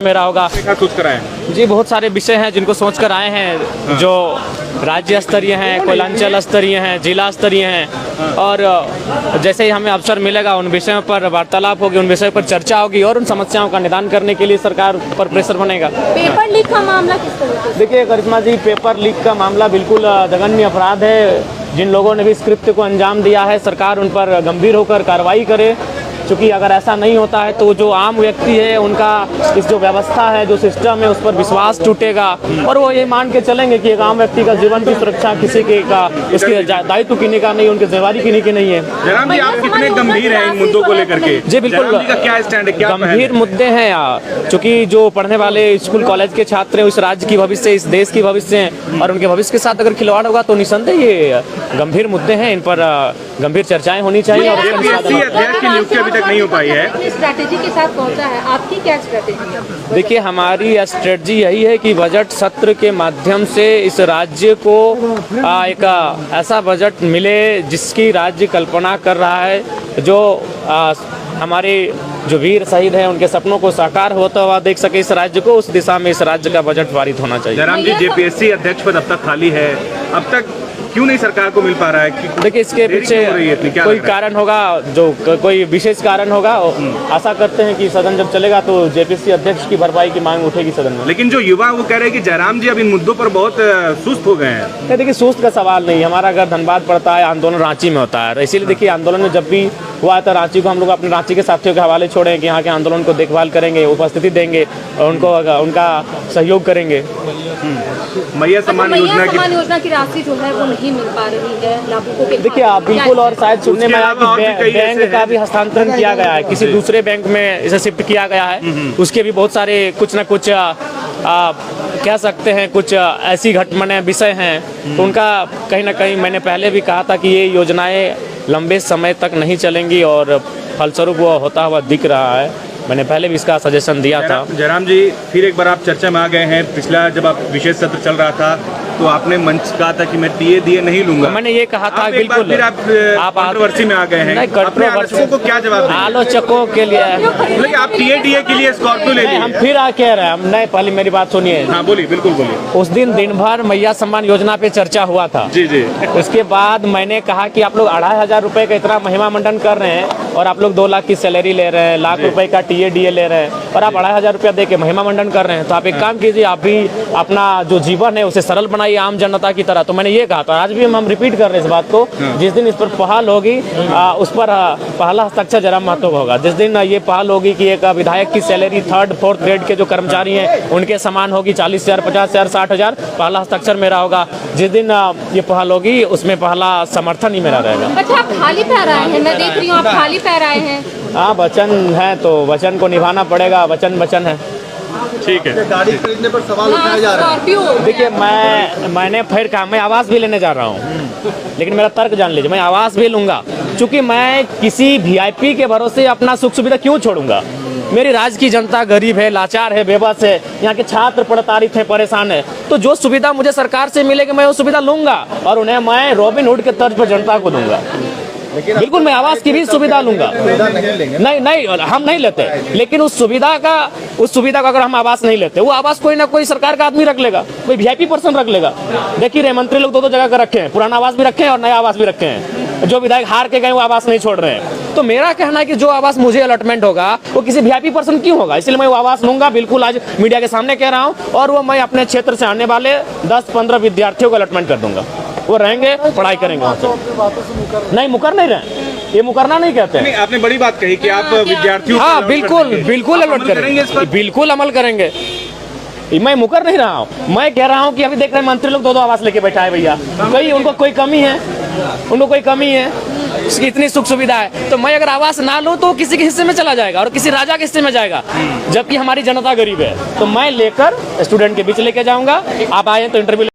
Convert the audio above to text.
मेरा होगा। सोच कर आए जी, बहुत सारे विषय हैं जिनको सोच कर आए हैं, जो राज्य स्तरीय हैं, कोई अंचल स्तरीय हैं, जिला स्तरीय हैं, और जैसे ही हमें अवसर मिलेगा उन विषयों पर वार्तालाप होगी, उन विषयों पर चर्चा होगी और उन समस्याओं का निदान करने के लिए सरकार पर प्रेशर बनेगा। पेपर लीक का मामला किस तरह से? देखिए करिश्मा जी, पेपर लीक का मामला बिल्कुल जघन्य अपराध है। जिन लोगों ने भी इस कृत्य को अंजाम दिया है, सरकार उन पर गंभीर होकर कार्रवाई करे, क्योंकि अगर ऐसा नहीं होता है तो जो आम व्यक्ति है उनका इस जो व्यवस्था है, जो सिस्टम है, उस पर विश्वास टूटेगा और वो ये मान के चलेंगे कि एक आम व्यक्ति का जीवन की सुरक्षा किसी के का उसके दायित्व किन्हीं का नहीं, उनकी जिम्मेदारी किन्हीं की नहीं है। जयराम जी, आप कितने गंभीर हैं इन मुद्दों को लेकर के? जी बिल्कुल, जयराम जी का क्या स्टैंड है, क्या गंभीर मुद्दे हैं, क्योंकि जो पढ़ने वाले स्कूल कॉलेज के छात्र हैं, इस राज्य की भविष्य, इस देश की भविष्य हैं और उनके भविष्य के साथ अगर खिलवाड़ होगा तो निसंदेह ये गंभीर मुद्दे हैं, इन पर गंभीर चर्चाएं होनी चाहिए। और अध्यक्ष की नियुक्ति अभी तक नहीं हो पाई है, स्ट्रैटेजी के साथ पहुंचा है, आपकी क्या स्ट्रैटेजी है? देखिए, हमारी स्ट्रेटजी यही है कि बजट सत्र के माध्यम से इस राज्य को एक ऐसा बजट मिले जिसकी राज्य कल्पना कर रहा है, जो हमारे जो वीर शहीद हैं उनके सपनों को साकार होता हुआ देख सके इस राज्य को, उस दिशा में इस राज्य का बजट पारित होना चाहिए। जयराम जी, जेपीएससी अध्यक्ष पद अब तक खाली है, अब तक क्यों नहीं सरकार को मिल पा रहा है? देखिए, इसके पीछे कोई कारण होगा, जो कोई विशेष कारण होगा। आशा करते हैं कि सदन जब चलेगा तो जेपीएससी अध्यक्ष की भरपाई की मांग उठेगी सदन में। लेकिन जो युवा वो कह रहे हैं कि जयराम जी अब इन मुद्दों पर बहुत सुस्त हो गए हैं। देखिए, सुस्त का सवाल नहीं, हमारा अगर धनबाद पड़ता है, आंदोलन रांची में होता है, इसीलिए देखिए आंदोलन में जब भी हुआ था रांची को हम लोग अपने रांची के साथियों के हवाले छोड़े कि यहाँ के आंदोलन को देखभाल करेंगे, उपस्थिति देंगे और उनका सहयोग करेंगे। मैया सम्मान योजना की राशि जो है वो नहीं मिल पा रही है लाभुकों के। देखिए, आप बिल्कुल, और शायद सुनने में आया कि बैंक का भी हस्तांतरण किया गया है, किसी दूसरे बैंक में इसे शिफ्ट किया गया है, उसके भी बहुत सारे कुछ न कुछ कह सकते हैं कुछ ऐसी घटनाएं विषय हैं, तो उनका कहीं ना कहीं मैंने पहले भी कहा था कि ये योजनाएं लंबे समय तक नहीं चलेंगी और फलस्वरूप वो होता हुआ दिख रहा है। मैंने पहले भी इसका सजेशन दिया था। जयराम जी, फिर एक बार आप चर्चा में आ गए हैं। पिछला जब आप विशेष सत्र चल रहा था तो आपने मंच कहा था कि मैं टीए नहीं लूंगा, मैंने ये कहा था, बिल्कुल फिर आप कंट्रोवर्सी में आ गए हैं। अपने आलोचकों को क्या जवाब देंगे? आलोचकों के लिए आप टीए के लिए स्कॉर्पियो ले लिए। हम फिर कह रहे हैं, हम नहीं, पहले मेरी बात सुनिए। हाँ बोलिए, बिल्कुल बोलिए। उस दिन भर मैया सम्मान योजना पे चर्चा हुआ था। जी जी। उसके बाद मैंने कहा कि आप लोग 2500 रुपए का इतना महिमा मंडन कर रहे हैं और आप लोग 2 लाख की सैलरी ले रहे हैं, लाख रुपए का टीए ले रहे हैं और आप 2500 रुपया दे के महिमा मंडन कर रहे हैं, तो आप एक काम कीजिए, आप भी अपना जो जीवन है उसे सरल बनाइए आम जनता की तरह। तो मैंने ये कहा था, आज भी हम रिपीट कर रहे हैं इस बात को। जिस दिन इस पर पहल होगी उस पर पहला हस्ताक्षर जयराम महतो होगा। जिस दिन ये पहल होगी कि एक विधायक की सैलरी 3rd 4th ग्रेड के जो कर्मचारी हैं उनके समान होगी, 40,000, 50,000, 60,000, पहला हस्ताक्षर मेरा होगा। जिस दिन ये पहल होगी उसमें पहला समर्थन ही मेरा रहेगा। अच्छा, आप खाली पैर आए हैं, मैं देख रही हूँ, आप खाली पैर आए हैं। हाँ, वचन है तो वचन को निभाना पड़ेगा, वचन है। ठीक है। गाड़ी खरीदने पर सवाल उठाया जा रहा है। देखिए, मैंने फिर कहा मैं आवास भी लेने जा रहा हूँ, लेकिन मेरा तर्क जान लीजिए, मैं आवास भी लूंगा, क्योंकि मैं किसी वीआईपी के भरोसे अपना सुख सुविधा क्यों छोड़ूंगा। मेरी राज्य की जनता गरीब है, लाचार है, बेबस है, यहाँ के छात्र प्रताड़ित हैं, परेशान है, तो जो सुविधा मुझे सरकार से मिलेगी मैं वो सुविधा लूंगा और उन्हें मैं रॉबिन हुड के तर्ज पर जनता को दूंगा। बिल्कुल, मैं आवास की भी सुविधा लूंगा। नहीं, हम नहीं लेते, लेकिन उस सुविधा का अगर हम आवास नहीं लेते, वो आवास कोई ना कोई सरकार का आदमी रख लेगा, कोई वीआईपी पर्सन रख लेगा। देखिए, रहे मंत्री लोग 2 जगह का रखे हैं, पुराना आवास भी रखे हैं और नया आवास भी रखे हैं। जो विधायक हार के गए वो आवास नहीं छोड़ रहे हैं। तो मेरा कहना है कि जो आवास मुझे अलॉटमेंट होगा वो किसी वीआईपी पर्सन क्यों होगा, इसलिए मैं वो आवास लूंगा। बिल्कुल, आज मीडिया के सामने कह रहा हूँ, और वो मैं अपने क्षेत्र से आने वाले 10-15 विद्यार्थियों को अलॉटमेंट कर दूंगा। वो रहेंगे, पढ़ाई करेंगे। नहीं, मुकर नहीं रहे, ये मुकरना नहीं कहते। नहीं, आपने बड़ी बात कही कि आप विद्यार्थियों। हाँ, बिल्कुल अलॉट करेंगे, बिल्कुल अमल करेंगे। मैं मुकर नहीं रहा हूँ, मैं कह रहा हूँ कि अभी देख रहे हैं मंत्री लोग 2 आवास लेके बैठा है भैया, कहीं उनको कोई कमी है, इतनी सुख सुविधा है, तो मैं अगर आवास ना लूँ तो किसी के हिस्से में चला जाएगा और किसी राजा के हिस्से में जाएगा, जबकि हमारी जनता गरीब है। तो मैं लेकर स्टूडेंट के बीच लेके जाऊंगा। आप आए तो इंटरव्यू